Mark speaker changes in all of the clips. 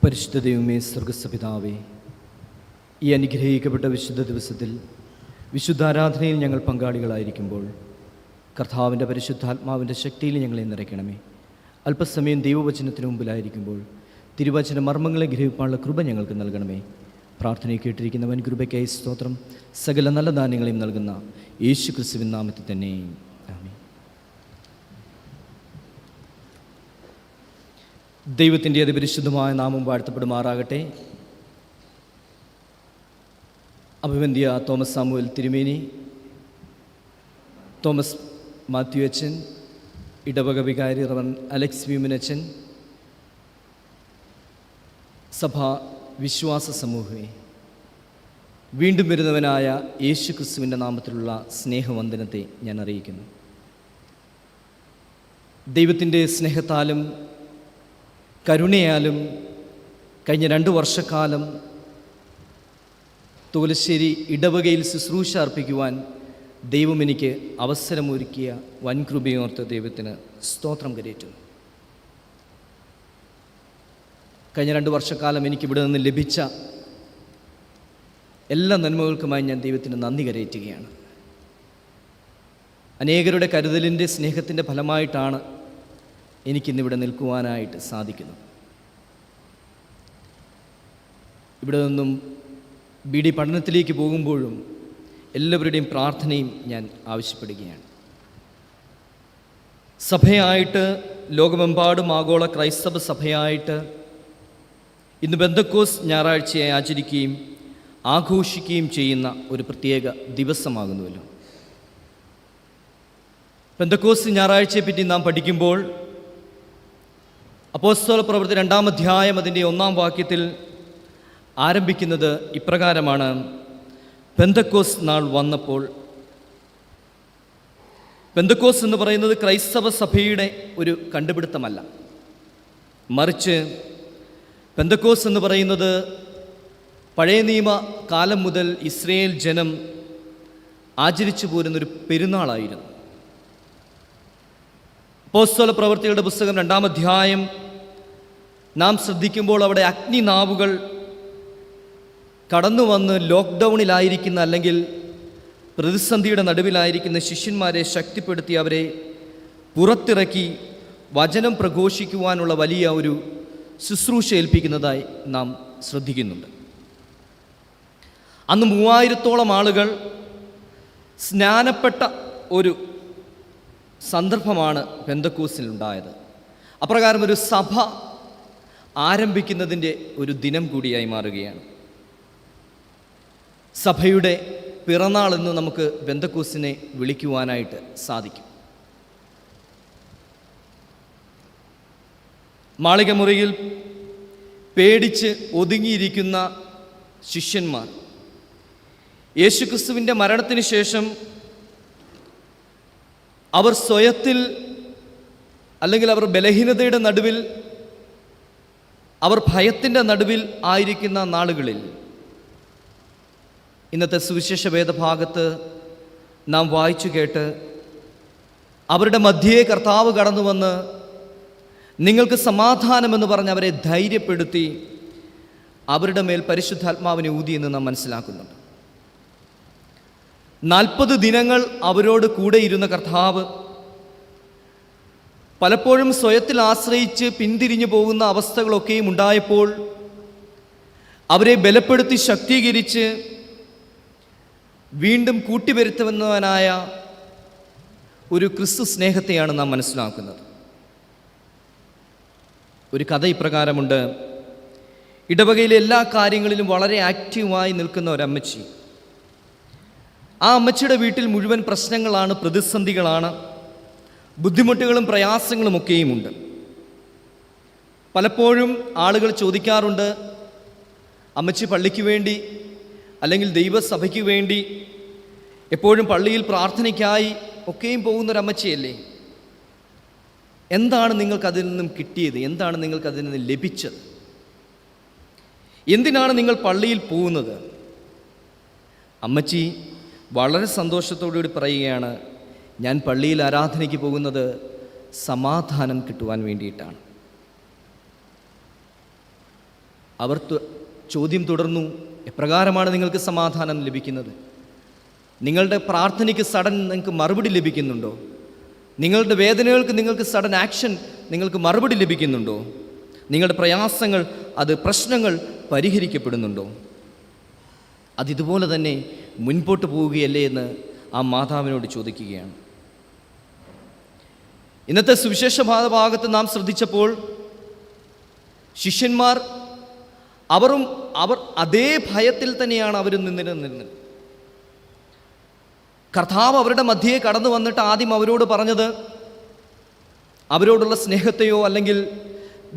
Speaker 1: പരിശുദ്ധ ദൈവമേ, സ്വർഗസ്വപിതാവേ, ഈ അനുഗ്രഹിക്കപ്പെട്ട വിശുദ്ധ ദിവസത്തിൽ വിശുദ്ധാരാധനയിൽ ഞങ്ങൾ പങ്കാളികളായിരിക്കുമ്പോൾ കർത്താവിൻ്റെ പരിശുദ്ധാത്മാവിൻ്റെ ശക്തിയിൽ ഞങ്ങളെ നിറയ്ക്കണമേ. അല്പസമയം ദൈവവചനത്തിന് മുമ്പിലായിരിക്കുമ്പോൾ തിരുവചന മർമ്മങ്ങളെ ഗ്രഹിക്കാനുള്ള കൃപ ഞങ്ങൾക്ക് നൽകണമേ. പ്രാർത്ഥനയെ കേട്ടിരിക്കുന്നവൻ കൃപയ്ക്കായി സ്തോത്രം. സകല നല്ല ദാനങ്ങളെയും നൽകുന്ന യേശു ക്രിസ്തുവിൻ നാമത്തിൽ തന്നെ ആമേൻ. ദൈവത്തിൻ്റെ അതിപരിശുദ്ധമായ നാമം വാഴ്ത്തപ്പെടുമാറാകട്ടെ. അഭിവന്ധ്യ തോമസ് സാമുവൽ തിരുമേനി, തോമസ് മാത്യു അച്ഛൻ, ഇടവക വികാരി റവൻ അലക്സ് വ്യൂമിനച്ഛൻ, സഭാ വിശ്വാസ സമൂഹമേ, വീണ്ടും വരുന്നവനായ യേശു ക്രിസ്തുവിൻ്റെ നാമത്തിലുള്ള സ്നേഹവന്ദനത്തെ ഞാൻ അറിയിക്കുന്നു. ദൈവത്തിൻ്റെ സ്നേഹത്താലും കരുണയാലും കഴിഞ്ഞ 2 വർഷക്കാലം തോലശ്ശേരി ഇടവകയിൽ ശുശ്രൂഷ അർപ്പിക്കുവാൻ ദൈവം എനിക്ക് അവസരമൊരുക്കിയ വൻകൃപയോർത്ത് ദൈവത്തിന് സ്തോത്രം കരേറ്റുന്നു. കഴിഞ്ഞ 2 വർഷക്കാലം എനിക്കിവിടെ നിന്ന് ലഭിച്ച എല്ലാ നന്മകൾക്കുമായി ഞാൻ ദൈവത്തിന് നന്ദി കരേറ്റുകയാണ്. അനേകരുടെ കരുതലിൻ്റെ സ്നേഹത്തിൻ്റെ ഫലമായിട്ടാണ് എനിക്കിന്നിവിടെ നിൽക്കുവാനായിട്ട് സാധിക്കുന്നത്. ഇവിടെ നിന്നും BD പഠനത്തിലേക്ക് പോകുമ്പോഴും എല്ലാവരുടെയും പ്രാർത്ഥനയും ഞാൻ ആവശ്യപ്പെടുകയാണ്. സഭയായിട്ട്, ലോകമെമ്പാടും ആഗോള ക്രൈസ്തവ സഭയായിട്ട് ഇന്ന് പെന്തക്കോസ്ത് ഞായറാഴ്ചയായി ആചരിക്കുകയും ആഘോഷിക്കുകയും ചെയ്യുന്ന ഒരു പ്രത്യേക ദിവസമാകുന്നുവല്ലോ. പെന്തക്കോസ്ത് ഞായറാഴ്ചയെപ്പറ്റി നാം പഠിക്കുമ്പോൾ അപ്പോസ്തല പ്രവൃത്തി 2-ാം അധ്യായം അതിൻ്റെ 1-ാം വാക്യത്തിൽ ആരംഭിക്കുന്നത് ഇപ്രകാരമാണ്: പെന്തക്കോസ്ത് നാൾ വന്നപ്പോൾ. പെന്തക്കോസ്ത് എന്ന് പറയുന്നത് ക്രൈസ്തവ സഭയുടെ ഒരു കണ്ടുപിടുത്തമല്ല, മറിച്ച് പെന്തക്കോസ്ത് എന്ന് പറയുന്നത് പഴയ നിയമ കാലം മുതൽ ഇസ്രയേൽ ജനം ആചരിച്ചു പോരുന്നൊരു പെരുന്നാളായിരുന്നു. അപ്പോസ്തല പ്രവൃത്തികളുടെ പുസ്തകം 2-ാം അധ്യായം നാം ശ്രദ്ധിക്കുമ്പോൾ അവിടെ അഗ്നിനാവുകൾ കടന്നു വന്ന് ലോക്ക്ഡൗണിലായിരിക്കുന്ന, അല്ലെങ്കിൽ പ്രതിസന്ധിയുടെ നടുവിലായിരിക്കുന്ന ശിഷ്യന്മാരെ ശക്തിപ്പെടുത്തി അവരെ പുറത്തിറക്കി വചനം പ്രഘോഷിക്കുവാനുള്ള വലിയ ഒരു ശുശ്രൂഷ ഏൽപ്പിക്കുന്നതായി നാം ശ്രദ്ധിക്കുന്നുണ്ട്. അന്ന് 3000-ഓളം ആളുകൾ സ്നാനപ്പെട്ട ഒരു സന്ദർഭമാണ് പെന്തക്കോസ്തിലുണ്ടായത്. അപ്രകാരം ഒരു സഭ ആരംഭിക്കുന്നതിൻ്റെ ഒരു ദിനം കൂടിയായി മാറുകയാണ്. സഭയുടെ പിറന്നാളെന്ന് നമുക്ക് പെന്തക്കോസ്തിനെ വിളിക്കുവാനായിട്ട് സാധിക്കും. മാളികമുറിയിൽ പേടിച്ച് ഒതുങ്ങിയിരിക്കുന്ന ശിഷ്യന്മാർ യേശുക്രിസ്തുവിൻ്റെ മരണത്തിന് ശേഷം അവർ സ്വയത്തിൽ, അല്ലെങ്കിൽ അവർ ബലഹീനതയുടെ നടുവിൽ, അവർ ഭയത്തിൻ്റെ നടുവിൽ ആയിരിക്കുന്ന നാളുകളിൽ ഇന്നത്തെ സുവിശേഷ വേദഭാഗത്ത് നാം വായിച്ചു കേട്ട് അവരുടെ മധ്യേ കർത്താവ് കടന്നു വന്ന് നിങ്ങൾക്ക് സമാധാനമെന്ന് പറഞ്ഞ് അവരെ ധൈര്യപ്പെടുത്തി അവരുടെ മേൽ പരിശുദ്ധാത്മാവിനെ ഊതിയെന്ന് നാം മനസ്സിലാക്കുന്നുണ്ട്. 40 ദിനങ്ങൾ അവരോട് കൂടെ ഇരുന്ന കർത്താവ് പലപ്പോഴും സ്വയത്തിൽ ആശ്രയിച്ച് പിന്തിരിഞ്ഞു പോകുന്ന അവസ്ഥകളൊക്കെയും ഉണ്ടായപ്പോൾ അവരെ ബലപ്പെടുത്തി ശക്തീകരിച്ച് വീണ്ടും കൂട്ടിവരുത്തുന്നവനായ ഒരു ക്രിസ്തു സ്നേഹത്തെയാണ് നാം മനസ്സിലാക്കുന്നത്. ഒരു കഥ ഇപ്രകാരമുണ്ട്. ഇടവകയിലെ എല്ലാ കാര്യങ്ങളിലും വളരെ ആക്റ്റീവായി നിൽക്കുന്ന ഒരമ്മച്ചി. ആ അമ്മച്ചിയുടെ വീട്ടിൽ മുഴുവൻ പ്രശ്നങ്ങളാണ്, പ്രതിസന്ധികളാണ്, ബുദ്ധിമുട്ടുകളും പ്രയാസങ്ങളും ഒക്കെയുമുണ്ട്. പലപ്പോഴും ആളുകൾ ചോദിക്കാറുണ്ട്, അമ്മച്ചി പള്ളിക്ക് വേണ്ടി അല്ലെങ്കിൽ ദൈവസഭയ്ക്ക് വേണ്ടി എപ്പോഴും പള്ളിയിൽ പ്രാർത്ഥനയ്ക്കായി ഒക്കെയും പോകുന്നൊരമ്മച്ചിയല്ലേ? എന്താണ് നിങ്ങൾക്കതിൽ നിന്നും കിട്ടിയത്? എന്താണ് നിങ്ങൾക്കതിൽ നിന്ന് ലഭിച്ചത്? എന്തിനാണ് നിങ്ങൾ പള്ളിയിൽ പോകുന്നത്? അമ്മച്ചി വളരെ സന്തോഷത്തോടുകൂടി പറയുകയാണ്, ഞാൻ പള്ളിയിൽ ആരാധനയ്ക്ക് പോകുന്നത് സമാധാനം കിട്ടുവാൻ വേണ്ടിയിട്ടാണ്. അവർ ചോദ്യം തുടർന്നു, എപ്രകാരമാണ് നിങ്ങൾക്ക് സമാധാനം ലഭിക്കുന്നത്? നിങ്ങളുടെ പ്രാർത്ഥനയ്ക്ക് സഡൻ നിങ്ങൾക്ക് മറുപടി ലഭിക്കുന്നുണ്ടോ? നിങ്ങളുടെ വേദനകൾക്ക് നിങ്ങൾക്ക് സഡൻ ആക്ഷൻ, നിങ്ങൾക്ക് മറുപടി ലഭിക്കുന്നുണ്ടോ? നിങ്ങളുടെ പ്രയാസങ്ങൾ, പ്രശ്നങ്ങൾ പരിഹരിക്കപ്പെടുന്നുണ്ടോ? അതിതുപോലെ തന്നെ മുൻപോട്ട് പോവുകയല്ലേ എന്ന് ആ മാതാവിനോട് ചോദിക്കുകയാണ്. ഇന്നത്തെ സുവിശേഷ ഭാഗത്ത് നാം ശ്രദ്ധിച്ചപ്പോൾ ശിഷ്യന്മാർ അവർ അതേ ഭയത്തിൽ തന്നെയാണ് അവർ നിന്നിരുന്നത്. കർത്താവ് അവരുടെ മധ്യേ കടന്നു വന്നിട്ട് ആദ്യം അവരോട് പറഞ്ഞത് അവരോടുള്ള സ്നേഹത്തെയോ അല്ലെങ്കിൽ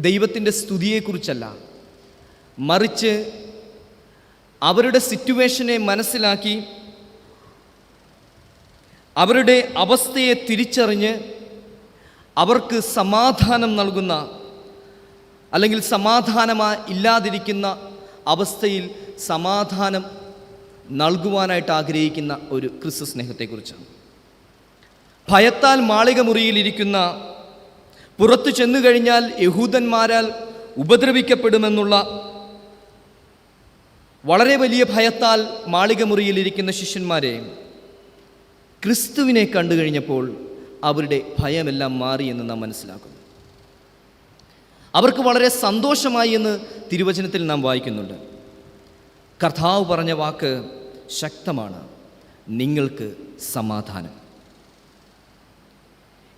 Speaker 1: ദൈവത്തിൻ്റെ സ്തുതിയെക്കുറിച്ചല്ല, മറിച്ച് അവരുടെ സിറ്റുവേഷനെ മനസ്സിലാക്കി അവരുടെ അവസ്ഥയെ തിരിച്ചറിഞ്ഞ് അവർക്ക് സമാധാനം നൽകുന്ന, അല്ലെങ്കിൽ സമാധാനമായി ഇല്ലാതിരിക്കുന്ന അവസ്ഥയിൽ സമാധാനം നൽകുവാനായിട്ട് ആഗ്രഹിക്കുന്ന ഒരു ക്രിസ്തു സ്നേഹത്തെക്കുറിച്ചാണ്. ഭയത്താൽ മാളിക മുറിയിലിരിക്കുന്ന, പുറത്തു ചെന്നു കഴിഞ്ഞാൽ യഹൂദന്മാരാൽ ഉപദ്രവിക്കപ്പെടുമെന്നുള്ള വളരെ വലിയ ഭയത്താൽ മാളിക മുറിയിലിരിക്കുന്ന ശിഷ്യന്മാരെ ക്രിസ്തുവിനെ കണ്ടു കഴിഞ്ഞപ്പോൾ അവരുടെ ഭയമെല്ലാം മാറി എന്ന് നാം മനസ്സിലാക്കുന്നു. അവർക്ക് വളരെ സന്തോഷമായി എന്ന് തിരുവചനത്തിൽ നാം വായിക്കുന്നുണ്ട്. കർത്താവ് പറഞ്ഞ വാക്ക് ശക്തമാണ്, നിങ്ങൾക്ക് സമാധാനം.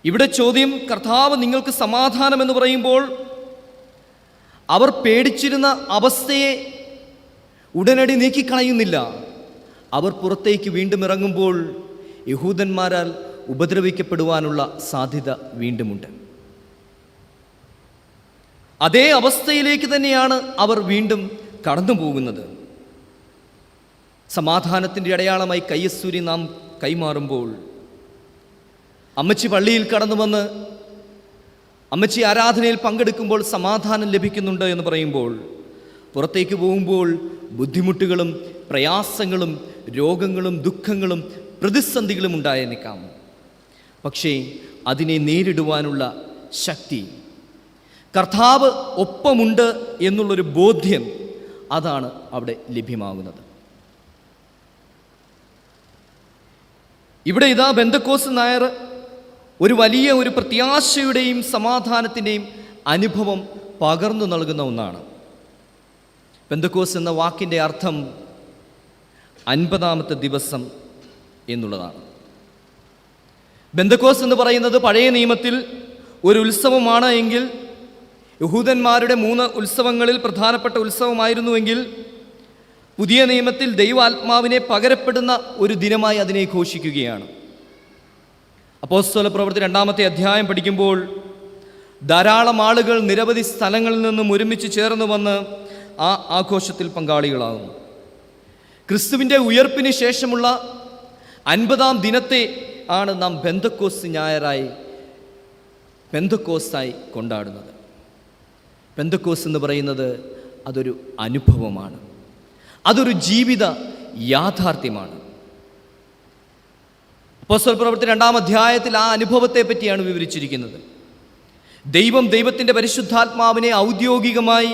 Speaker 1: ഇവിടെ ചോദ്യം, കർത്താവ് നിങ്ങൾക്ക് സമാധാനം എന്ന് പറയുമ്പോൾ അവർ പേടിച്ചിരുന്ന അവസ്ഥയെ ഉടനടി നീക്കിക്കളയുന്നില്ല. അവർ പുറത്തേക്ക് വീണ്ടും ഇറങ്ങുമ്പോൾ യഹൂദന്മാരാൽ ഉപദ്രവിക്കപ്പെടുവാനുള്ള സാധ്യത വീണ്ടുമുണ്ട്. അതേ അവസ്ഥയിലേക്ക് തന്നെയാണ് അവർ വീണ്ടും കടന്നു പോകുന്നത്. സമാധാനത്തിൻ്റെ അടയാളമായി കയ്യസൂരി നാം കൈമാറുമ്പോൾ, അമ്മച്ചി പള്ളിയിൽ കടന്നു വന്ന് അമ്മച്ചി ആരാധനയിൽ പങ്കെടുക്കുമ്പോൾ സമാധാനം ലഭിക്കുന്നുണ്ട് എന്ന് പറയുമ്പോൾ, പുറത്തേക്ക് പോകുമ്പോൾ ബുദ്ധിമുട്ടുകളും പ്രയാസങ്ങളും രോഗങ്ങളും ദുഃഖങ്ങളും പ്രതിസന്ധികളും ഉണ്ടായേക്കാം. പക്ഷേ അതിനെ നേരിടുവാനുള്ള ശക്തി, കർത്താവ് ഒപ്പമുണ്ട് എന്നുള്ളൊരു ബോധ്യം, അതാണ് അവിടെ ലഭ്യമാകുന്നത്. ഇവിടെ ഇതാ പെന്തക്കോസ്ത് ഞായർ ഒരു വലിയ പ്രത്യാശയുടെയും സമാധാനത്തിൻ്റെയും അനുഭവം പകർന്നു നൽകുന്ന ഒന്നാണ്. പെന്തക്കോസ്ത് എന്ന വാക്കിൻ്റെ അർത്ഥം 50ാമത്തെ ദിവസം എന്നുള്ളതാണ്. പെന്തക്കോസ്ത് എന്ന് പറയുന്നത് പഴയ നിയമത്തിൽ ഒരു ഉത്സവമാണ് എങ്കിൽ, യഹൂദന്മാരുടെ 3 ഉത്സവങ്ങളിൽ പ്രധാനപ്പെട്ട ഉത്സവമായിരുന്നുവെങ്കിൽ, പുതിയ നിയമത്തിൽ ദൈവാത്മാവിനെ പകരപ്പെടുന്ന ഒരു ദിനമായി അതിനെ ഘോഷിക്കുകയാണ്. അപ്പോസ്തല പ്രവൃത്തി 2-ാമത്തെ അധ്യായം പഠിക്കുമ്പോൾ ധാരാളം ആളുകൾ നിരവധി സ്ഥലങ്ങളിൽ നിന്നും ഒരുമിച്ച് ചേർന്ന് വന്ന് ആ ആഘോഷത്തിൽ പങ്കാളികളാകുന്നു. ക്രിസ്തുവിൻ്റെ ഉയർപ്പിന് ശേഷമുള്ള 50ാം ദിനത്തെ ആണ് നാം പെന്തക്കോസ്ത് ഞായറായി, പെന്തക്കോസ്തായി കൊണ്ടാടുന്നത്. പെന്തക്കോസ്ത് എന്ന് പറയുന്നത് അതൊരു അനുഭവമാണ്, അതൊരു ജീവിത യാഥാർത്ഥ്യമാണ്. അപ്പോസ്തല പ്രവൃത്തി 2-ാം അധ്യായത്തിൽ ആ അനുഭവത്തെ പറ്റിയാണ് വിവരിച്ചിരിക്കുന്നത്. ദൈവത്തിൻ്റെ പരിശുദ്ധാത്മാവിനെ ഔദ്യോഗികമായി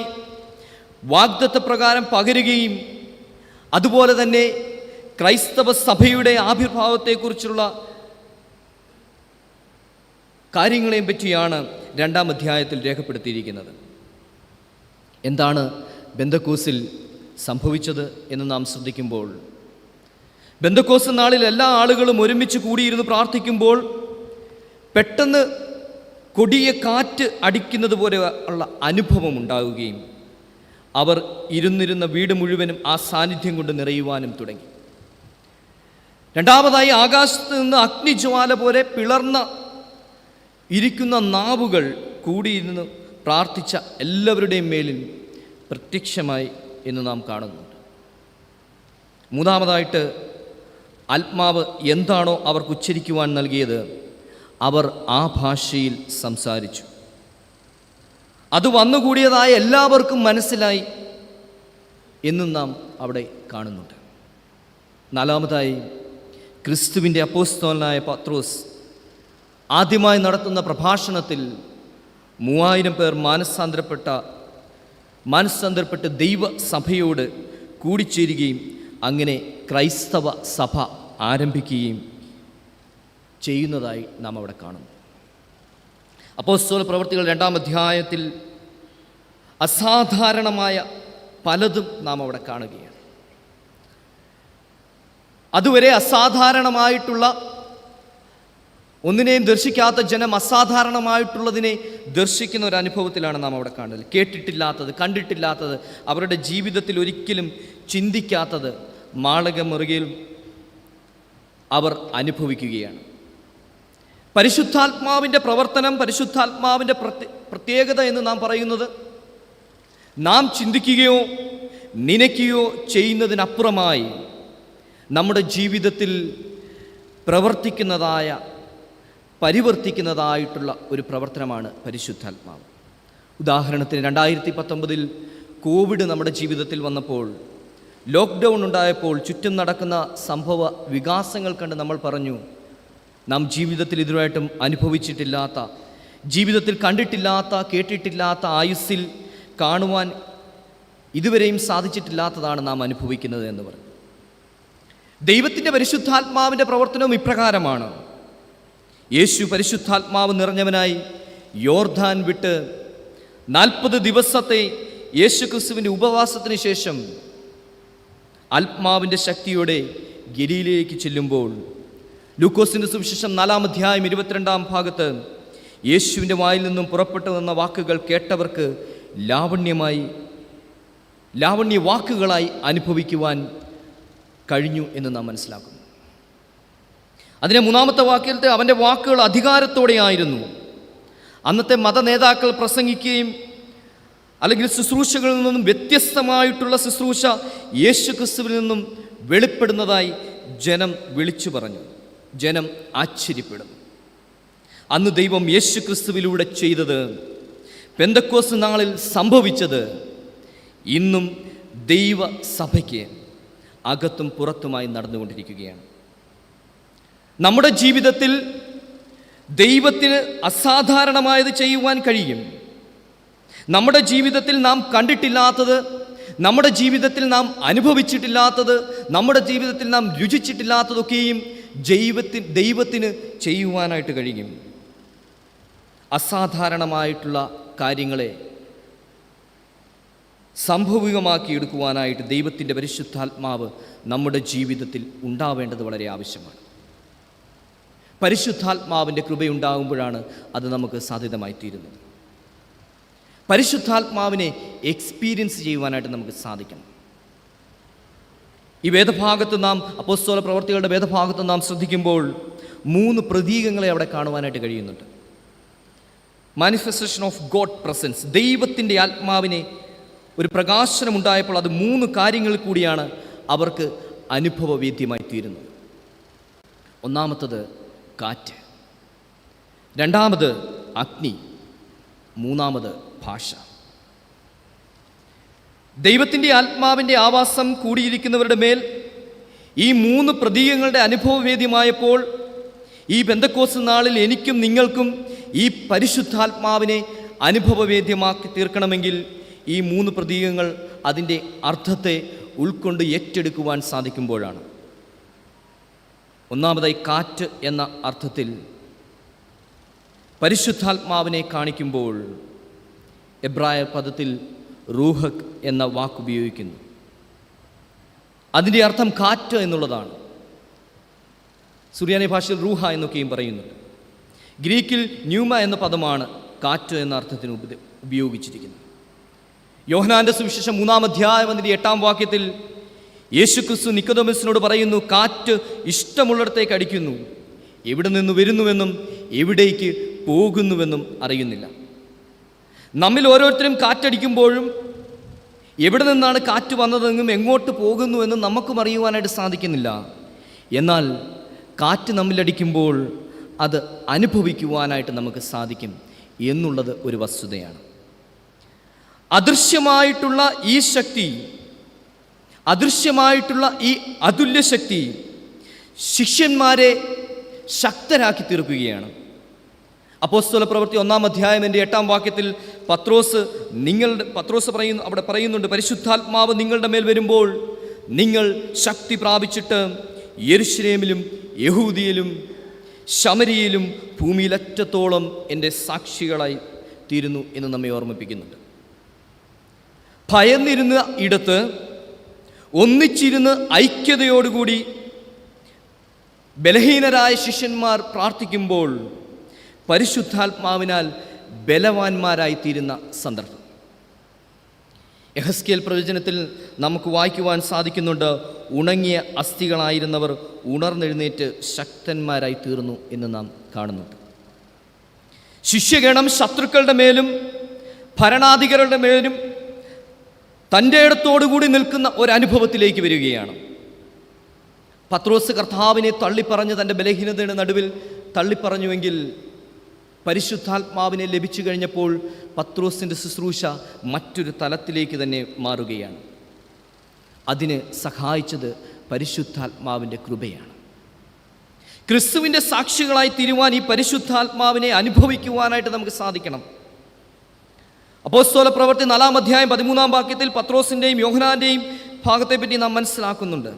Speaker 1: വാഗ്ദത്തപ്രകാരം പകരുകയും അതുപോലെ തന്നെ ക്രൈസ്തവ സഭയുടെ ആവിർഭാവത്തെക്കുറിച്ചുള്ള കാര്യങ്ങളെയും പറ്റിയാണ് 2-ാം അധ്യായത്തിൽ രേഖപ്പെടുത്തിയിരിക്കുന്നത്. എന്താണ് പെന്തക്കോസ്തിൽ സംഭവിച്ചത് എന്ന് നാം ശ്രദ്ധിക്കുമ്പോൾ, പെന്തക്കോസ്ത് നാളിൽ എല്ലാ ആളുകളും ഒരുമിച്ച് കൂടിയിരുന്ന് പ്രാർത്ഥിക്കുമ്പോൾ പെട്ടെന്ന് കൊടിയ കാറ്റ് അടിക്കുന്നത് പോലെ ഉള്ള അനുഭവം ഉണ്ടാവുകയും അവർ ഇരുന്നിരുന്ന വീട് മുഴുവനും ആ സാന്നിധ്യം കൊണ്ട് നിറയുവാനും തുടങ്ങി. രണ്ടാമതായി, ആകാശത്ത് നിന്ന് അഗ്നിജ്വാല പോലെ പിളർന്ന ഇരിക്കുന്ന നാവുകൾ കൂടിയിരുന്ന് പ്രാർത്ഥിച്ച എല്ലാവരുടെയും മേലിൽ പ്രത്യക്ഷമായി എന്ന് നാം കാണുന്നുണ്ട്. മൂന്നാമതായിട്ട്, ആത്മാവ് എന്താണോ അവർക്ക് ഉച്ചരിക്കുവാൻ നൽകിയത് അവർ ആ ഭാഷയിൽ സംസാരിച്ചു. അത് വന്നുകൂടിയതായ എല്ലാവർക്കും മനസ്സിലായി എന്നും നാം അവിടെ കാണുന്നുണ്ട്. നാലാമതായി, ക്രിസ്തുവിൻ്റെ അപ്പോസ്തലനായ പത്രോസ് ആദ്യമായി നടത്തുന്ന പ്രഭാഷണത്തിൽ 3000 പേർ മാനസാന്തരപ്പെട്ട മാനസാന്തരപ്പെട്ട് ദൈവസഭയോട് കൂടിച്ചേരുകയും അങ്ങനെ ക്രൈസ്തവ സഭ ആരംഭിക്കുകയും ചെയ്യുന്നതായി നാം അവിടെ കാണുന്നു. അപ്പോസ്തല പ്രവൃത്തികൾ 2-ാം അധ്യായത്തിൽ അസാധാരണമായ പലതും നാം അവിടെ കാണുകയാണ്. അതുവരെ അസാധാരണമായിട്ടുള്ള ഒന്നിനെയും ദർശിക്കാത്ത ജനം അസാധാരണമായിട്ടുള്ളതിനെ ദർശിക്കുന്ന ഒരു അനുഭവത്തിലാണ് നാം അവിടെ കാണുന്നത്. കേട്ടിട്ടില്ലാത്തത്, കണ്ടിട്ടില്ലാത്തത്, അവരുടെ ജീവിതത്തിൽ ഒരിക്കലും ചിന്തിക്കാത്തത് മാളകമുറുകയിൽ അവർ അനുഭവിക്കുകയാണ്. പരിശുദ്ധാത്മാവിൻ്റെ പ്രവർത്തനം, പരിശുദ്ധാത്മാവിൻ്റെ പ്രത്യേകത എന്ന് നാം പറയുന്നത് നാം ചിന്തിക്കുകയോ നനയ്ക്കുകയോ ചെയ്യുന്നതിനപ്പുറമായി നമ്മുടെ ജീവിതത്തിൽ പരിവർത്തിക്കുന്നതായിട്ടുള്ള ഒരു പ്രവർത്തനമാണ് പരിശുദ്ധാത്മാവ്. ഉദാഹരണത്തിന് 2019 കോവിഡ് നമ്മുടെ ജീവിതത്തിൽ വന്നപ്പോൾ, ലോക്ക്ഡൗൺ ഉണ്ടായപ്പോൾ ചുറ്റും നടക്കുന്ന സംഭവ വികാസങ്ങൾ കണ്ട് നമ്മൾ പറഞ്ഞു, നാം ജീവിതത്തിൽ ഇതുവരെയായിട്ടും അനുഭവിച്ചിട്ടില്ലാത്ത, ജീവിതത്തിൽ കണ്ടിട്ടില്ലാത്ത, കേട്ടിട്ടില്ലാത്ത, ആയുസ്സിൽ കാണുവാൻ ഇതുവരെയും സാധിച്ചിട്ടില്ലാത്തതാണ് നാം അനുഭവിക്കുന്നത് എന്ന് പറഞ്ഞു. ദൈവത്തിൻ്റെ പരിശുദ്ധാത്മാവിൻ്റെ പ്രവർത്തനവും ഇപ്രകാരമാണ്. യേശു പരിശുദ്ധാത്മാവ് നിറഞ്ഞവനായി യോർദാൻ വിട്ട് 40 ദിവസത്തെ യേശുക്രിസ്തുവിൻ്റെ ഉപവാസത്തിന് ശേഷം ആത്മാവിൻ്റെ ശക്തിയോടെ ഗലീലയിലേക്ക് ചെല്ലുമ്പോൾ, ലൂക്കോസിൻ്റെ സുവിശേഷം 4-ാം അധ്യായം 22-ാം ഭാഗത്ത് യേശുവിൻ്റെ വായിൽ നിന്നും പുറപ്പെട്ടു വന്ന വാക്കുകൾ കേട്ടവർക്ക് ലാവണ്യ വാക്കുകളായി അനുഭവിക്കുവാൻ കഴിഞ്ഞു എന്ന് നാം മനസ്സിലാക്കുന്നു. അതിനെ 3-ാമത്തെ വാക്യത്തെ അവൻ്റെ വാക്കുകൾ അധികാരത്തോടെയായിരുന്നു. അന്നത്തെ മത നേതാക്കൾ പ്രസംഗിക്കുകയും അല്ലെങ്കിൽ ശുശ്രൂഷകളിൽ നിന്നും വ്യത്യസ്തമായിട്ടുള്ള ശുശ്രൂഷ യേശുക്രിസ്തുവിൽ നിന്നും വെളിപ്പെടുന്നതായി ജനം വിളിച്ചു പറഞ്ഞു. ജനം ആശ്ചര്യപ്പെടുന്നു. അന്ന് ദൈവം യേശുക്രിസ്തുവിലൂടെ ചെയ്തത്, പെന്തക്കോസ്ത് നാളിൽ സംഭവിച്ചത്, ഇന്നും ദൈവസഭയ്ക്ക് അകത്തും പുറത്തുമായി നടന്നുകൊണ്ടിരിക്കുകയാണ്. നമ്മുടെ ജീവിതത്തിൽ ദൈവത്തിന് അസാധാരണമായത് ചെയ്യുവാൻ കഴിയും. നമ്മുടെ ജീവിതത്തിൽ നാം കണ്ടിട്ടില്ലാത്തത്, നമ്മുടെ ജീവിതത്തിൽ നാം അനുഭവിച്ചിട്ടില്ലാത്തത്, നമ്മുടെ ജീവിതത്തിൽ നാം രുചിച്ചിട്ടില്ലാത്തതൊക്കെയും ദൈവത്തിന് ചെയ്യുവാനായിട്ട് കഴിയും. അസാധാരണമായിട്ടുള്ള കാര്യങ്ങളെ സംഭവികമാക്കിയെടുക്കുവാനായിട്ട് ദൈവത്തിൻ്റെ പരിശുദ്ധാത്മാവ് നമ്മുടെ ജീവിതത്തിൽ ഉണ്ടാവേണ്ടത് വളരെ ആവശ്യമാണ്. പരിശുദ്ധാത്മാവിൻ്റെ കൃപയുണ്ടാകുമ്പോഴാണ് അത് നമുക്ക് സാധ്യതമായി തീരുന്നത്. പരിശുദ്ധാത്മാവിനെ എക്സ്പീരിയൻസ് ചെയ്യുവാനായിട്ട് നമുക്ക് സാധിക്കണം. ഈ വേദഭാഗത്ത് നാം അപ്പോസ്തല പ്രവർത്തികളുടെ വേദഭാഗത്ത് നാം ശ്രദ്ധിക്കുമ്പോൾ 3 പ്രതീകങ്ങളെ അവിടെ കാണുവാനായിട്ട് കഴിയുന്നുണ്ട്. മാനിഫെസ്റ്റേഷൻ ഓഫ് ഗോഡ് പ്രസൻസ്, ദൈവത്തിൻ്റെ ആത്മാവിനെ ഒരു പ്രകാശനമുണ്ടായപ്പോൾ അത് 3 കാര്യങ്ങളിൽ കൂടിയാണ് അവർക്ക് അനുഭവവേദ്യമായി തീരുന്നത്. ഒന്നാമത്തത് കാറ്റ്, രണ്ടാമത് അഗ്നി, മൂന്നാമത് ഭാഷ. ദൈവത്തിൻ്റെ ആത്മാവിൻ്റെ ആവാസം കൂടിയിരിക്കുന്നവരുടെ മേൽ ഈ 3 പ്രതീകങ്ങളുടെ അനുഭവവേദ്യമായപ്പോൾ ഈ പെന്തക്കോസ്ത് നാളിൽ എനിക്കും നിങ്ങൾക്കും ഈ പരിശുദ്ധാത്മാവിനെ അനുഭവവേദ്യമാക്കി തീർക്കണമെങ്കിൽ ഈ 3 പ്രതീകങ്ങൾ അതിൻ്റെ അർത്ഥത്തെ ഉൾക്കൊണ്ട് ഏറ്റെടുക്കുവാൻ സാധിക്കുമ്പോഴാണ്. ഒന്നാമതായി കാറ്റ് എന്ന അർത്ഥത്തിൽ പരിശുദ്ധാത്മാവിനെ കാണിക്കുമ്പോൾ എബ്രായ പദത്തിൽ റൂഹക് എന്ന വാക്കുപയോഗിക്കുന്നു. അതിൻ്റെ അർത്ഥം കാറ്റ് എന്നുള്ളതാണ്. സുറിയാനി ഭാഷയിൽ റൂഹ എന്നൊക്കെയും പറയുന്നുണ്ട്. ഗ്രീക്കിൽ ന്യൂമ എന്ന പദമാണ് കാറ്റ് എന്ന അർത്ഥത്തിന് ഉപയോഗിച്ചിരിക്കുന്നത്. യോഹന്നാന്റെ സുവിശേഷം 3-ാം അധ്യായം 8-ാം വാക്യത്തിൽ യേശുക്രിസ്തു നിക്കോദെമസിനോട് പറയുന്നു, കാറ്റ് ഇഷ്ടമുള്ളിടത്തേക്ക് അടിക്കുന്നു, എവിടെ നിന്ന് വരുന്നുവെന്നും എവിടേക്ക് പോകുന്നുവെന്നും അറിയുന്നില്ല. നമ്മിൽ ഓരോരുത്തരും കാറ്റടിക്കുമ്പോഴും എവിടെ നിന്നാണ് കാറ്റ് വന്നതെന്നും എങ്ങോട്ട് പോകുന്നുവെന്നും നമുക്കും അറിയുവാനായിട്ട് സാധിക്കുന്നില്ല. എന്നാൽ കാറ്റ് നമ്മിലടിക്കുമ്പോൾ അത് അനുഭവിക്കുവാനായിട്ട് നമുക്ക് സാധിക്കും എന്നുള്ളത് ഒരു വസ്തുതയാണ്. അദൃശ്യമായിട്ടുള്ള ഈ ശക്തി, അദൃശ്യമായിട്ടുള്ള ഈ അതുല്യ ശക്തി ശിഷ്യന്മാരെ ശക്തരാക്കി തീർക്കുകയാണ്. അപ്പോസ്തല പ്രവൃത്തി 1-ാം അധ്യായം 8-ാം വാക്യത്തിൽ പത്രോസ് അവിടെ പറയുന്നുണ്ട്, പരിശുദ്ധാത്മാവ് നിങ്ങളുടെ മേൽ വരുമ്പോൾ നിങ്ങൾ ശക്തി പ്രാപിച്ചിട്ട് യെരുശലേമിലും യഹൂദിയിലും ശമരിയിലും ഭൂമിയിലറ്റത്തോളം എൻ്റെ സാക്ഷികളായി തീരുന്നു എന്ന് നമ്മെ ഓർമ്മിപ്പിക്കുന്നുണ്ട്. ഭയന്നിരുന്ന ഇടത്ത് ഒന്നിച്ചിരുന്ന് ഐക്യതയോടുകൂടി ബലഹീനരായ ശിഷ്യന്മാർ പ്രാർത്ഥിക്കുമ്പോൾ പരിശുദ്ധാത്മാവിനാൽ ബലവാന്മാരായിത്തീരുന്ന സന്ദർഭം. യെഹെസ്കേൽ പ്രവചനത്തിൽ നമുക്ക് വായിക്കുവാൻ സാധിക്കുന്നുണ്ട്, ഉണങ്ങിയ അസ്ഥികളായിരുന്നവർ ഉണർന്നെഴുന്നേറ്റ് ശക്തന്മാരായി തീർന്നു എന്ന് നാം കാണുന്നുണ്ട്. ശിഷ്യഗണം ശത്രുക്കളുടെ മേലും ഭരണാധികാരികളുടെ മേലും തൻ്റെ ഇടത്തോടുകൂടി നിൽക്കുന്ന ഒരനുഭവത്തിലേക്ക് വരികയാണ്. പത്രോസ് കർത്താവിനെ തള്ളിപ്പറഞ്ഞ് തൻ്റെ ബലഹീനതയുടെ നടുവിൽ തള്ളിപ്പറഞ്ഞുവെങ്കിൽ പരിശുദ്ധാത്മാവിനെ ലഭിച്ചു കഴിഞ്ഞപ്പോൾ പത്രോസിൻ്റെ ശുശ്രൂഷ മറ്റൊരു തലത്തിലേക്ക് തന്നെ മാറുകയാണ്. അതിന് സഹായിച്ചത് പരിശുദ്ധാത്മാവിൻ്റെ കൃപയാണ്. ക്രിസ്തുവിൻ്റെ സാക്ഷികളായി തീരുവാൻ ഈ പരിശുദ്ധാത്മാവിനെ അനുഭവിക്കുവാനായിട്ട് നമുക്ക് സാധിക്കണം. അപ്പോസ്തല പ്രവൃത്തി 4-ാം അധ്യായം 13-ാം വാക്യത്തിൽ പത്രോസിൻ്റെയും യോഹന്നാൻ്റെയും ഭാഗത്തെപ്പറ്റി നാം മനസ്സിലാക്കുന്നുണ്ട്.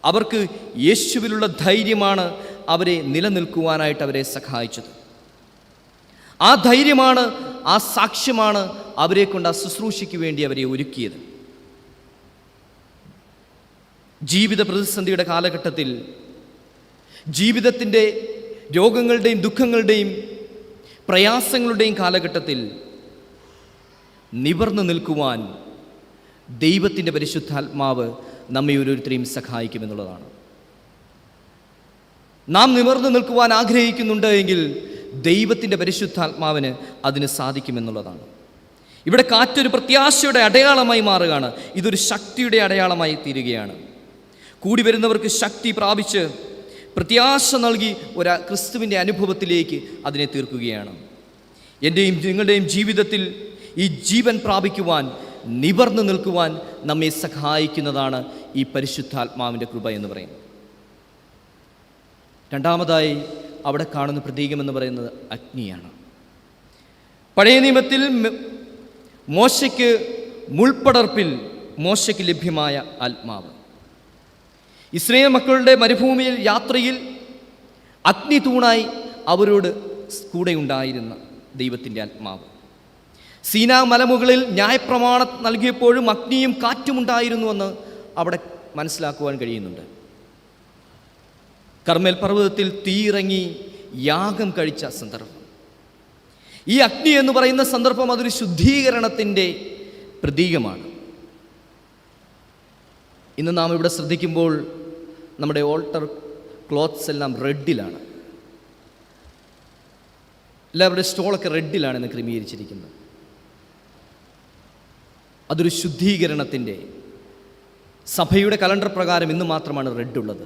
Speaker 1: അവർക്ക് യേശുവിലുള്ള ധൈര്യമാണ് അവരെ നിലനിൽക്കുവാനായിട്ട് അവരെ സഹായിച്ചത്. ആ ധൈര്യമാണ്, ആ സാക്ഷ്യമാണ് അവരെ കൊണ്ട് ആ ശുശ്രൂഷയ്ക്ക് വേണ്ടി അവരെ ഒരുക്കിയത്. ജീവിത പ്രതിസന്ധിയുടെ കാലഘട്ടത്തിൽ, ജീവിതത്തിൻ്റെ രോഗങ്ങളുടെയും ദുഃഖങ്ങളുടെയും പ്രയാസങ്ങളുടെയും കാലഘട്ടത്തിൽ നിവർന്നു നിൽക്കുവാൻ ദൈവത്തിൻ്റെ പരിശുദ്ധാത്മാവ് നമ്മെ ഓരോരുത്തരെയും സഹായിക്കുമെന്നുള്ളതാണ്. നാം നിവർന്നു നിൽക്കുവാൻ ആഗ്രഹിക്കുന്നുണ്ട് എങ്കിൽ ദൈവത്തിൻ്റെ പരിശുദ്ധാത്മാവിന് അതിന് സാധിക്കുമെന്നുള്ളതാണ്. ഇവിടെ കാറ്റൊരു പ്രത്യാശയുടെ അടയാളമായി മാറുകയാണ്. ഇതൊരു ശക്തിയുടെ അടയാളമായി തീരുകയാണ്. കൂടി വരുന്നവർക്ക് ശക്തി പ്രാപിച്ച് പ്രത്യാശ നൽകി ഒരു ക്രിസ്തുവിൻ്റെ അനുഭവത്തിലേക്ക് അതിനെ തീർക്കുകയാണ്. എൻ്റെയും നിങ്ങളുടെയും ജീവിതത്തിൽ ഈ ജീവൻ പ്രാപിക്കുവാൻ, നിവർന്നു നിൽക്കുവാൻ നമ്മെ സഹായിക്കുന്നതാണ് ഈ പരിശുദ്ധാത്മാവിൻ്റെ കൃപ എന്ന് പറയുന്നത്. രണ്ടാമതായി അവിടെ കാണുന്ന പ്രതീകമെന്ന് പറയുന്നത് അഗ്നിയാണ്. പഴയ നിയമത്തിൽ മോശയ്ക്ക് മുൾപ്പടർപ്പിൽ മോശയ്ക്ക് ലഭ്യമായ ആത്മാവ്, ഇസ്രായേൽ മക്കളുടെ മരുഭൂമിയിൽ യാത്രയിൽ അഗ്നി തൂണായി അവരോട് കൂടെ ഉണ്ടായിരുന്ന ദൈവത്തിൻ്റെ ആത്മാവ്, സീനാ മലമുകളിൽ ന്യായപ്രമാണം നൽകിയപ്പോഴും അഗ്നിയും കാറ്റുമുണ്ടായിരുന്നുവെന്ന് അവിടെ മനസ്സിലാക്കുവാൻ കഴിയുന്നുണ്ട്. കർമ്മേൽ പർവ്വതത്തിൽ തീയിറങ്ങി യാഗം കഴിച്ച സന്ദർഭം, ഈ അഗ്നി എന്ന് പറയുന്ന സന്ദർഭം അതൊരു ശുദ്ധീകരണത്തിൻ്റെ പ്രതീകമാണ്. ഇന്ന് നാം ഇവിടെ ശ്രദ്ധിക്കുമ്പോൾ നമ്മുടെ ഓൾട്ടർ ക്ലോത്ത്സ് എല്ലാം റെഡിലാണ്. എല്ലാവരുടെ സ്റ്റോളൊക്കെ റെഡിലാണ് ഇന്ന് ക്രമീകരിച്ചിരിക്കുന്നത്. അതൊരു ശുദ്ധീകരണത്തിൻ്റെ, സഭയുടെ കലണ്ടർ പ്രകാരം ഇന്ന് മാത്രമാണ് റെഡുള്ളത്.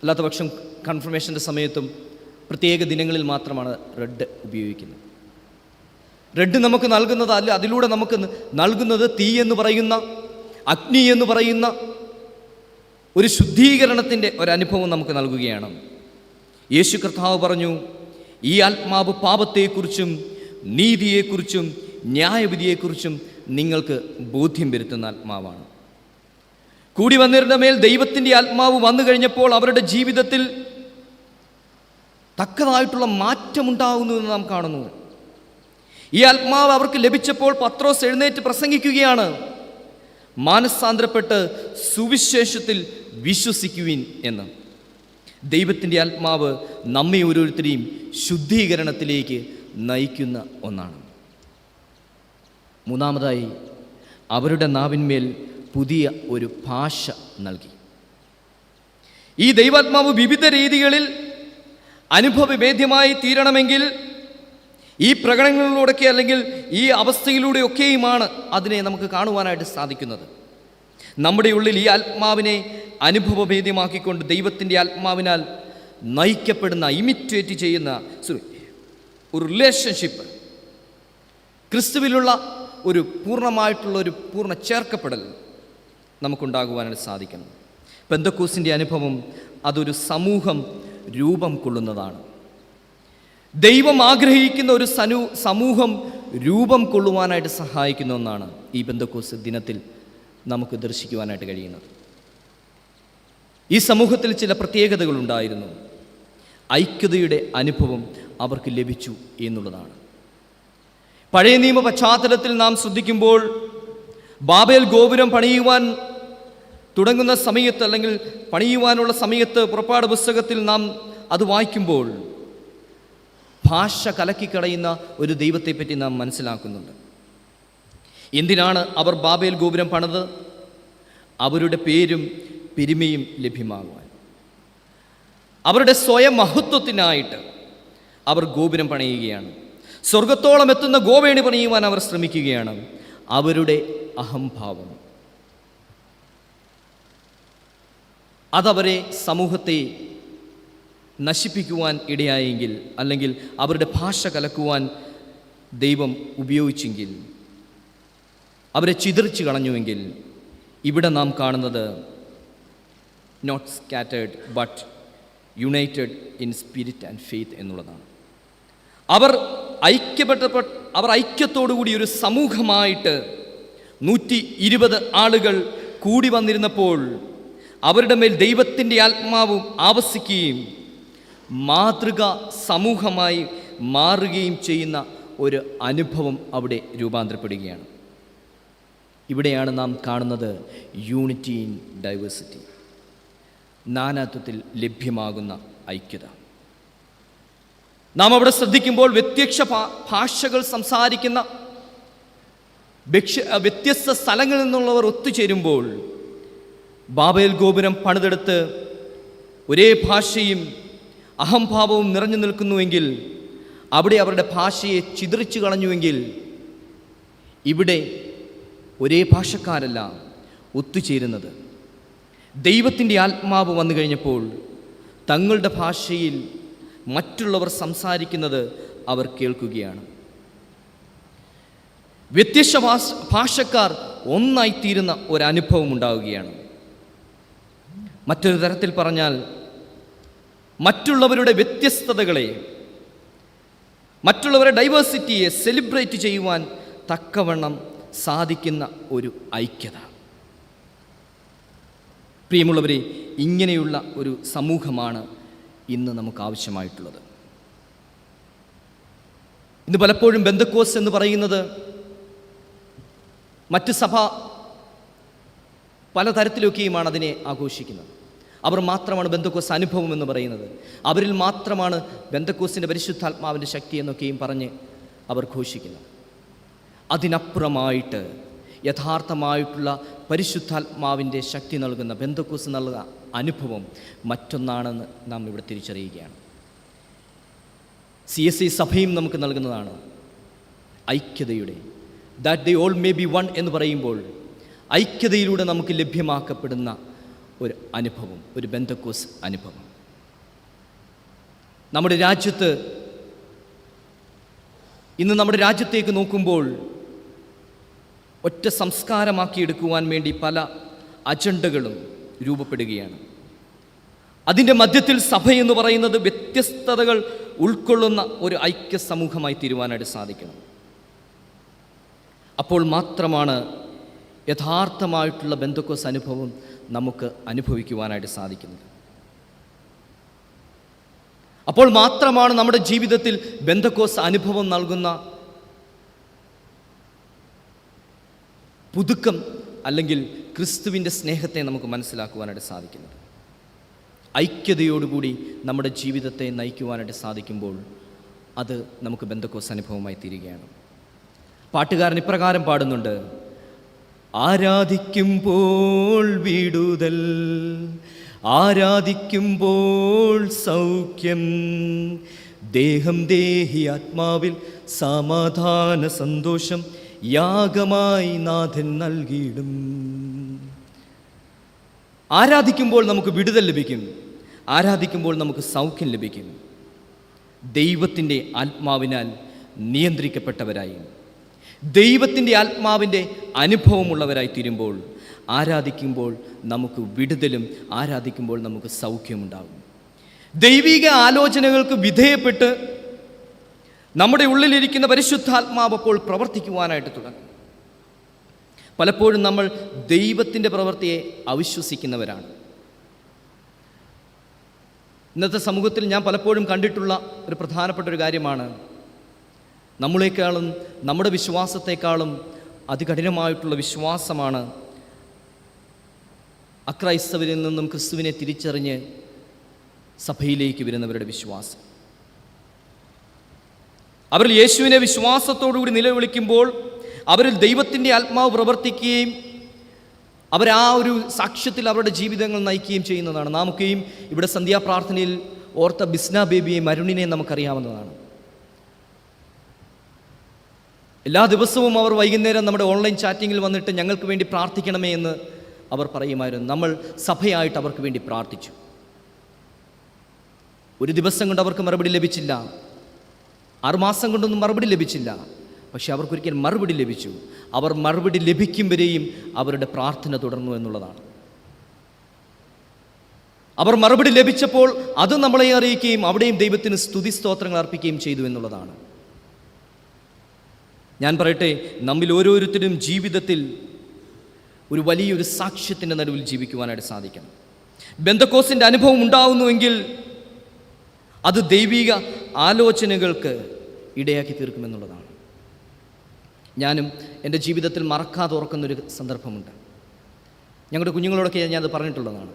Speaker 1: അല്ലാത്ത പക്ഷം കൺഫർമേഷൻ്റെ സമയത്തും പ്രത്യേക ദിനങ്ങളിൽ മാത്രമാണ് റെഡ് ഉപയോഗിക്കുന്നത്. റെഡ് നമുക്ക് നൽകുന്നത് അല്ല, അതിലൂടെ നമുക്ക് നൽകുന്നത് തീ എന്ന് പറയുന്ന, അഗ്നി എന്ന് പറയുന്ന ഒരു ശുദ്ധീകരണത്തിൻ്റെ ഒരനുഭവം നമുക്ക് നൽകുകയാണ്. യേശു കർത്താവ് പറഞ്ഞു, ഈ ആത്മാവ് പാപത്തെക്കുറിച്ചും നീതിയെക്കുറിച്ചും ന്യായവിധിയെക്കുറിച്ചും നിങ്ങൾക്ക് ബോധ്യം വരുത്തുന്ന ആത്മാവാണ്. കൂടി വന്നവരുടെ മേൽ ദൈവത്തിൻ്റെ ആത്മാവ് വന്നു കഴിഞ്ഞപ്പോൾ അവരുടെ ജീവിതത്തിൽ തക്കതായിട്ടുള്ള മാറ്റമുണ്ടാകുന്നു എന്ന് നാം കാണുന്നു. ഈ ആത്മാവ് അവർക്ക് ലഭിച്ചപ്പോൾ പത്രോസ് എഴുന്നേറ്റ് പ്രസംഗിക്കുകയാണ്, മാനസാന്തരപ്പെട്ട് സുവിശേഷത്തിൽ വിശ്വസിക്കുവിൻ എന്ന്. ദൈവത്തിൻ്റെ ആത്മാവ് നമ്മെ ഓരോരുത്തരെയും ശുദ്ധീകരണത്തിലേക്ക് നയിക്കുന്ന ഒന്നാണ്. മൂന്നാമതായി അവരുടെ നാവിന്മേൽ പുതിയ ഒരു ഭാഷ നൽകി. ഈ ദൈവാത്മാവ് വിവിധ രീതികളിൽ അനുഭവവേദ്യമായി തീരണമെങ്കിൽ ഈ പ്രകടനങ്ങളിലൂടെയൊക്കെ അല്ലെങ്കിൽ ഈ അവസ്ഥയിലൂടെയൊക്കെയുമാണ് അതിനെ നമുക്ക് കാണുവാനായിട്ട് സാധിക്കുന്നത്. നമ്മുടെ ഉള്ളിൽ ഈ ആത്മാവിനെ അനുഭവഭേദ്യമാക്കിക്കൊണ്ട് ദൈവത്തിൻ്റെ ആത്മാവിനാൽ നയിക്കപ്പെടുന്ന, ഇമിറ്റേറ്റ് ചെയ്യുന്ന ഒരു റിലേഷൻഷിപ്പ്, ക്രിസ്തുവിലുള്ള ഒരു പൂർണ്ണമായിട്ടുള്ള ഒരു പൂർണ്ണ ചേർക്കപ്പെടൽ നമുക്കുണ്ടാകുവാനായിട്ട് സാധിക്കണം. പെന്തക്കോസ്തിൻ്റെ അനുഭവം അതൊരു സമൂഹം രൂപം കൊള്ളുന്നതാണ്. ദൈവം ആഗ്രഹിക്കുന്ന ഒരു സമൂഹം രൂപം കൊള്ളുവാനായിട്ട് സഹായിക്കുന്ന ഒന്നാണ് ഈ പെന്തക്കോസ്ത് ദിനത്തിൽ നമുക്ക് ദർശിക്കുവാനായിട്ട് കഴിയുന്നത്. ഈ സമൂഹത്തിൽ ചില പ്രത്യേകതകളുണ്ടായിരുന്നു. ഐക്യതയുടെ അനുഭവം അവർക്ക് ലഭിച്ചു എന്നുള്ളതാണ്. പഴയ നിയമ പശ്ചാത്തലത്തിൽ നാം ശ്രദ്ധിക്കുമ്പോൾ ബാബേൽ ഗോപുരം പണിയുവാൻ തുടങ്ങുന്ന സമയത്ത്, അല്ലെങ്കിൽ പണിയുവാനുള്ള സമയത്ത്, പുറപ്പാട് പുസ്തകത്തിൽ നാം അത് വായിക്കുമ്പോൾ ഭാഷ കലക്കിക്കളയുന്ന ഒരു ദൈവത്തെപ്പറ്റി നാം മനസ്സിലാക്കുന്നുണ്ട്. എന്തിനാണ് അവർ ബാബേൽ ഗോപുരം പണിത്? അവരുടെ പേരും പെരുമയും ലഭ്യമാകുവാൻ, അവരുടെ സ്വയം മഹത്വത്തിനായിട്ട് അവർ ഗോപുരം പണിയുകയാണ്. സ്വർഗത്തോളം എത്തുന്ന ഗോവേണി പണിയുവാൻ അവർ ശ്രമിക്കുകയാണ്. അവരുടെ അഹംഭാവം അതവരെ സമൂഹത്തെ നശിപ്പിക്കുവാൻ ഇടയായെങ്കിൽ, അല്ലെങ്കിൽ അവരുടെ ഭാഷ കലക്കുവാൻ ദൈവം ഉപയോഗിച്ചെങ്കിൽ, അവരെ ചിതറിച്ച് കളഞ്ഞുവെങ്കിൽ, ഇവിടെ നാം കാണുന്നത് not scattered but united in spirit and faith എന്നുള്ളതാണ്. അവർ ഐക്യത്തോടുകൂടി ഒരു സമൂഹമായിട്ട് 120 ആളുകൾ കൂടി വന്നിരുന്നപ്പോൾ അവരുടെ മേൽ ദൈവത്തിൻ്റെ ആത്മാവും ആവസിക്കുകയും മാതൃക സമൂഹമായി മാറുകയും ചെയ്യുന്ന ഒരു അനുഭവം അവിടെ രൂപാന്തരപ്പെടുകയാണ്. ഇവിടെയാണ് നാം കാണുന്നത് യൂണിറ്റി ഇൻ ഡൈവേഴ്സിറ്റി, നാനാത്വത്തിൽ ലഭ്യമാകുന്ന ഐക്യത. നാം അവിടെ ശ്രദ്ധിക്കുമ്പോൾ വ്യത്യസ്ത ഭാഷകൾ സംസാരിക്കുന്ന വ്യത്യസ്ത സ്ഥലങ്ങളിൽ നിന്നുള്ളവർ ഒത്തുചേരുമ്പോൾ ബാബേൽ ഗോപുരം പണിതെടുത്ത് ഒരേ ഭാഷയും അഹംഭാവവും നിറഞ്ഞു നിൽക്കുന്നുവെങ്കിൽ, അവിടെ അവരുടെ ഭാഷയെ ചിതറിച്ചു കളഞ്ഞുവെങ്കിൽ, ഇവിടെ ഒരേ ഭാഷക്കാരല്ല ഒത്തുചേരുന്നത്. ദൈവത്തിൻ്റെ ആത്മാവ് വന്നു കഴിഞ്ഞപ്പോൾ തങ്ങളുടെ ഭാഷയിൽ മറ്റുള്ളവർ സംസാരിക്കുന്നത് അവർ കേൾക്കുകയാണ്. വ്യത്യസ്ത ഭാഷക്കാർ ഒന്നായിത്തീരുന്ന ഒരനുഭവം ഉണ്ടാവുകയാണ്. മറ്റൊരു തരത്തിൽ പറഞ്ഞാൽ, മറ്റുള്ളവരുടെ വ്യത്യസ്തതകളെ, മറ്റുള്ളവരുടെ ഡൈവേഴ്സിറ്റിയെ സെലിബ്രേറ്റ് ചെയ്യുവാൻ തക്കവണ്ണം സാധിക്കുന്ന ഒരു ഐക്യത. പ്രിയമുള്ളവരെ, ഇങ്ങനെയുള്ള ഒരു സമൂഹമാണ് ഇന്ന് നമുക്ക് ആവശ്യമായിട്ടുള്ളത്. ഇന്ന് പലപ്പോഴും പെന്തക്കോസ്ത് എന്ന് പറയുന്നത്, മറ്റ് സഭ പലതരത്തിലൊക്കെയുമാണ് അതിനെ ആഘോഷിക്കുന്നത്. അവർ മാത്രമാണ് പെന്തക്കോസ്ത് അനുഭവം എന്ന് പറയുന്നത്. അവരിൽ മാത്രമാണ് പെന്തക്കോസ്തിൻ്റെ പരിശുദ്ധാത്മാവിൻ്റെ ശക്തി എന്നൊക്കെയും പറഞ്ഞ് അവർ ഘോഷിക്കുന്നത്. അതിനപ്പുറമായിട്ട് യഥാർത്ഥമായിട്ടുള്ള പരിശുദ്ധാത്മാവിൻ്റെ ശക്തി നൽകുന്ന, പെന്തക്കോസ്ത് നൽകുന്ന അനുഭവം മറ്റൊന്നാണെന്ന് നാം ഇവിടെ തിരിച്ചറിയുകയാണ്. CSI സഭയും നമുക്ക് നൽകുന്നതാണ് ഐക്യതയുടെ, that they all may be one എന്ന് പറയുമ്പോൾ ഐക്യതയിലൂടെ നമുക്ക് ലഭ്യമാക്കപ്പെടുന്ന ഒരു അനുഭവം, ഒരു പെന്തക്കോസ്ത് അനുഭവം. നമ്മുടെ രാജ്യത്ത് ഇന്ന് നമ്മുടെ രാജ്യത്തേക്ക് നോക്കുമ്പോൾ ഒറ്റ സംസ്കാരമാക്കിയെടുക്കുവാൻ വേണ്ടി പല അജണ്ടകളും രൂപപ്പെടുകയാണ്. അതിൻ്റെ മധ്യത്തിൽ സഭയെന്ന് പറയുന്നത് വ്യത്യസ്തതകൾ ഉൾക്കൊള്ളുന്ന ഒരു ഐക്യ സമൂഹമായി തീരുവാനായിട്ട് സാധിക്കണം. അപ്പോൾ മാത്രമാണ് യഥാർത്ഥമായിട്ടുള്ള പെന്തക്കോസ്ത് അനുഭവം നമുക്ക് അനുഭവിക്കുവാനായിട്ട് സാധിക്കുന്നത്. അപ്പോൾ മാത്രമാണ് നമ്മുടെ ജീവിതത്തിൽ പെന്തക്കോസ്ത് അനുഭവം നൽകുന്ന പുതുക്കം, അല്ലെങ്കിൽ ക്രിസ്തുവിൻ്റെ സ്നേഹത്തെ നമുക്ക് മനസ്സിലാക്കുവാനായിട്ട് സാധിക്കുന്നത്. ഐക്യതയോടുകൂടി നമ്മുടെ ജീവിതത്തെ നയിക്കുവാനായിട്ട് സാധിക്കുമ്പോൾ അത് നമുക്ക് പെന്തക്കോസ്ത് അനുഭവമായി തീരുകയാണ്. പാട്ടുകാരൻ ഇപ്രകാരം പാടുന്നുണ്ട്: ആരാധിക്കുമ്പോൾ വിടുതൽ, ആരാധിക്കുമ്പോൾ സൗഖ്യം, ദേഹം ദേഹി ആത്മാവിൽ സമാധാന സന്തോഷം യാഗമായി നാഥൻ നൽകിയിടും. ആരാധിക്കുമ്പോൾ നമുക്ക് വിടുതൽ ലഭിക്കും, ആരാധിക്കുമ്പോൾ നമുക്ക് സൗഖ്യം ലഭിക്കും. ദൈവത്തിൻ്റെ ആത്മാവിനാൽ നിയന്ത്രിക്കപ്പെട്ടവരായി, ദൈവത്തിൻ്റെ ആത്മാവിൻ്റെ അനുഭവമുള്ളവരായി തീരുമ്പോൾ ആരാധിക്കുമ്പോൾ നമുക്ക് വിടുതലും, ആരാധിക്കുമ്പോൾ നമുക്ക് സൗഖ്യമുണ്ടാകും. ദൈവിക ആലോചനകൾക്ക് വിധേയപ്പെട്ട് നമ്മുടെ ഉള്ളിലിരിക്കുന്ന പരിശുദ്ധാത്മാവ് അപ്പോൾ പ്രവർത്തിക്കുവാനായിട്ട് തുടങ്ങും. പലപ്പോഴും നമ്മൾ ദൈവത്തിൻ്റെ പ്രവൃത്തിയെ അവിശ്വസിക്കുന്നവരാണ്. ഇന്നത്തെ സമൂഹത്തിൽ ഞാൻ പലപ്പോഴും കണ്ടിട്ടുള്ള ഒരു പ്രധാനപ്പെട്ട ഒരു കാര്യമാണ്, നമ്മളെക്കാളും നമ്മുടെ വിശ്വാസത്തെക്കാളും അതികഠിനമായിട്ടുള്ള വിശ്വാസമാണ് അക്രൈസ്തവരിൽ നിന്നും ക്രിസ്തുവിനെ തിരിച്ചറിഞ്ഞ് സഭയിലേക്ക് വരുന്നവരുടെ വിശ്വാസം. അവരിൽ യേശുവിനെ വിശ്വാസത്തോടുകൂടി നിലവിളിക്കുമ്പോൾ അവരിൽ ദൈവത്തിൻ്റെ ആത്മാവ് പ്രവർത്തിക്കുകയും അവരാ ഒരു സാക്ഷ്യത്തിൽ അവരുടെ ജീവിതങ്ങൾ നയിക്കുകയും ചെയ്യുന്നതാണ്. നമുക്കെയും ഇവിടെ സന്ധ്യാപ്രാർത്ഥനയിൽ ഓർത്ത ബിസ്ന ബേബിയെയും അരുണിനെയും നമുക്കറിയാവുന്നതാണ്. എല്ലാ ദിവസവും അവർ വൈകുന്നേരം നമ്മുടെ ഓൺലൈൻ ചാറ്റിങ്ങിൽ വന്നിട്ട് ഞങ്ങൾക്ക് വേണ്ടി പ്രാർത്ഥിക്കണമേ എന്ന് അവർ പറയുമായിരുന്നു. നമ്മൾ സഭയായിട്ട് അവർക്ക് വേണ്ടി പ്രാർത്ഥിച്ചു. ഒരു ദിവസം കൊണ്ട് അവർക്ക് മറുപടി ലഭിച്ചില്ല, 6 മാസം കൊണ്ടൊന്നും മറുപടി ലഭിച്ചില്ല. പക്ഷെ അവർക്കൊരിക്കലും മറുപടി ലഭിച്ചു. അവർ മറുപടി ലഭിക്കും വരെയും അവരുടെ പ്രാർത്ഥന തുടർന്നു എന്നുള്ളതാണ്. അവർ മറുപടി ലഭിച്ചപ്പോൾ അത് നമ്മളെ അറിയിക്കുകയും അവിടെയും ദൈവത്തിന് സ്തുതി സ്തോത്രങ്ങൾ അർപ്പിക്കുകയും ചെയ്തു എന്നുള്ളതാണ്. ഞാൻ പറയട്ടെ, നമ്മിൽ ഓരോരുത്തരും ജീവിതത്തിൽ ഒരു വലിയൊരു സാക്ഷ്യത്തിൻ്റെ നടുവിൽ ജീവിക്കുവാനായിട്ട് സാധിക്കണം. ബെന്തക്കോസിൻ്റെ അനുഭവം ഉണ്ടാവുന്നുവെങ്കിൽ അത് ദൈവിക ആലോചനകൾക്ക് ഇടയാക്കി തീർക്കുമെന്നുള്ളതാണ്. ഞാനും എൻ്റെ ജീവിതത്തിൽ മറക്കാതെ ഓർക്കുന്നൊരു സന്ദർഭമുണ്ട്. ഞങ്ങളുടെ കുഞ്ഞുങ്ങളോടൊക്കെ ഞാനത് പറഞ്ഞിട്ടുള്ളതാണ്.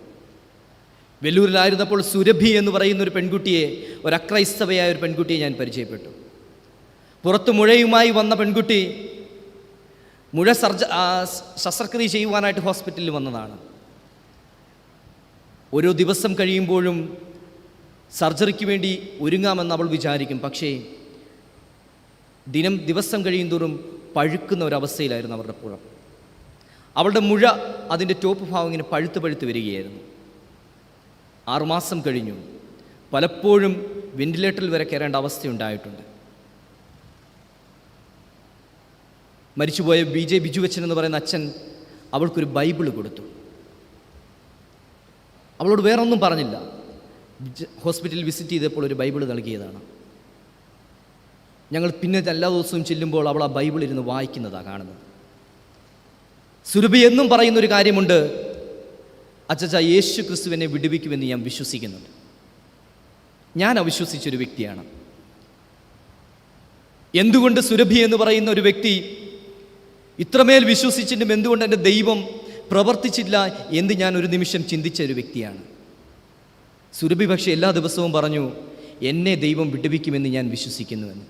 Speaker 1: വെല്ലൂരിലായിരുന്നപ്പോൾ സുരഭി എന്ന് പറയുന്ന ഒരു പെൺകുട്ടിയെ, ഒരു അക്രൈസ്തവയായ ഒരു പെൺകുട്ടിയെ ഞാൻ പരിചയപ്പെട്ടു. പുറത്ത് മുഴയുമായി വന്ന പെൺകുട്ടി മുഴ ശസ്ത്രക്രിയ ചെയ്യുവാനായിട്ട് ഹോസ്പിറ്റലിൽ വന്നതാണ്. ഓരോ ദിവസം കഴിയുമ്പോഴും സർജറിക്ക് വേണ്ടി ഒരുങ്ങാമെന്ന് അവൾ വിചാരിക്കും. പക്ഷേ ദിവസം കഴിയും തോറും പഴുക്കുന്ന ഒരവസ്ഥയിലായിരുന്നു അവരുടെ പുഴം. അവളുടെ മുഴ അതിൻ്റെ ടോപ്പ് ഭാഗം ഇങ്ങനെ പഴുത്ത് വരികയായിരുന്നു. 6 മാസം കഴിഞ്ഞു. പലപ്പോഴും വെന്റിലേറ്ററിൽ വരെ കയറേണ്ട അവസ്ഥയുണ്ടായിട്ടുണ്ട്. മരിച്ചുപോയ BJ ബിജുവച്ചൻ എന്ന് പറയുന്ന അച്ഛൻ അവൾക്കൊരു ബൈബിള് കൊടുത്തു. അവളോട് വേറെ ഒന്നും പറഞ്ഞില്ല. ഹോസ്പിറ്റലിൽ വിസിറ്റ് ചെയ്തപ്പോൾ ഒരു ബൈബിള് നൽകിയതാണ്. ഞങ്ങൾ പിന്നെ എല്ലാ ദിവസവും ചെല്ലുമ്പോൾ അവൾ ആ ബൈബിൾ ഇരുന്ന് വായിക്കുന്നതാണ് കാണുന്നത്. സുരഭി എന്നും പറയുന്നൊരു കാര്യമുണ്ട്, അച്ചച്ച യേശു ക്രിസ്തുവിനെ വിടുവിക്കുമെന്ന് ഞാൻ വിശ്വസിക്കുന്നുണ്ട്. ഞാൻ അവിശ്വസിച്ചൊരു വ്യക്തിയാണ്. എന്തുകൊണ്ട് സുരഭി എന്ന് പറയുന്ന ഒരു വ്യക്തി ഇത്രമേൽ വിശ്വസിച്ചിട്ടും എന്തുകൊണ്ട് എൻ്റെ ദൈവം പ്രവർത്തിച്ചില്ല എന്ന് ഞാൻ ഒരു നിമിഷം ചിന്തിച്ച ഒരു വ്യക്തിയാണ്. സുരഭി പക്ഷേ എല്ലാ ദിവസവും പറഞ്ഞു, എന്നെ ദൈവം വിടുവിക്കുമെന്ന് ഞാൻ വിശ്വസിക്കുന്നുവെന്ന്.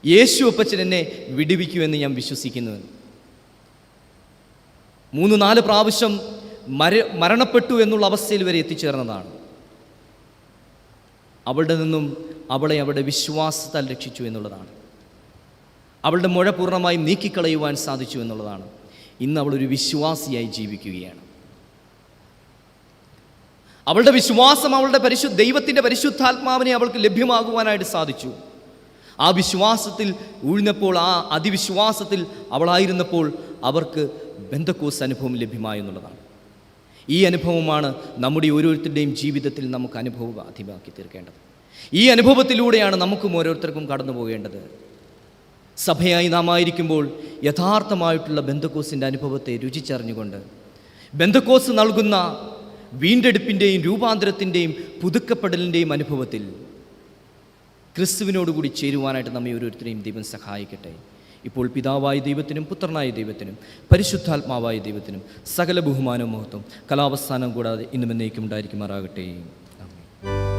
Speaker 1: യേശു അപ്പച്ചൻ എന്നെ വിടുവിക്കുമെന്ന് ഞാൻ വിശ്വസിക്കുന്നുവെന്ന്. 3-4 പ്രാവശ്യം മരണപ്പെട്ടു എന്നുള്ള അവസ്ഥയിൽ വരെ എത്തിച്ചേർന്നതാണ്. അവളുടെ നിന്നും അവളുടെ വിശ്വാസത്താൽ രക്ഷിച്ചു എന്നുള്ളതാണ്. അവളുടെ മുഴ പൂർണ്ണമായും നീക്കിക്കളയുവാൻ സാധിച്ചു എന്നുള്ളതാണ്. ഇന്ന് അവളൊരു വിശ്വാസിയായി ജീവിക്കുകയാണ്. അവളുടെ വിശ്വാസം അവളുടെ ദൈവത്തിൻ്റെ പരിശുദ്ധാത്മാവിനെ അവൾക്ക് ലഭ്യമാകുവാനായിട്ട് സാധിച്ചു. ആ വിശ്വാസത്തിൽ ഊഴ്ന്നപ്പോൾ, ആ അതിവിശ്വാസത്തിൽ അവളായിരുന്നപ്പോൾ അവർക്ക് ബെന്തക്കോസ് അനുഭവം ലഭ്യമായെന്നുള്ളതാണ്. ഈ അനുഭവമാണ് നമ്മുടെ ഓരോരുത്തരുടെയും ജീവിതത്തിൽ നമുക്ക് അനുഭവബാധ്യമാക്കി തീർക്കേണ്ടത്. ഈ അനുഭവത്തിലൂടെയാണ് നമുക്കും ഓരോരുത്തർക്കും കടന്നു പോകേണ്ടത്. സഭയായി നാം ആയിരിക്കുമ്പോൾ യഥാർത്ഥമായിട്ടുള്ള ബെന്തക്കോസിൻ്റെ അനുഭവത്തെ രുചിച്ചറിഞ്ഞുകൊണ്ട് ബെന്തക്കോസ് നൽകുന്ന വീണ്ടെടുപ്പിൻ്റെയും രൂപാന്തരത്തിൻ്റെയും പുതുക്കപ്പെടലിൻ്റെയും അനുഭവത്തിൽ ക്രിസ്തുവിനോടുകൂടി ചേരുവാനായിട്ട് നമ്മെ ഓരോരുത്തരെയും ദൈവം സഹായിക്കട്ടെ. ഇപ്പോൾ പിതാവായ ദൈവത്തിനും പുത്രനായ ദൈവത്തിനും പരിശുദ്ധാത്മാവായ ദൈവത്തിനും സകല ബഹുമാനവും മഹത്വം കലാവസ്ഥാനം കൂടാതെ ഇന്നും എന്നേക്കും ഉണ്ടായിരിക്കുമാറാകട്ടെ.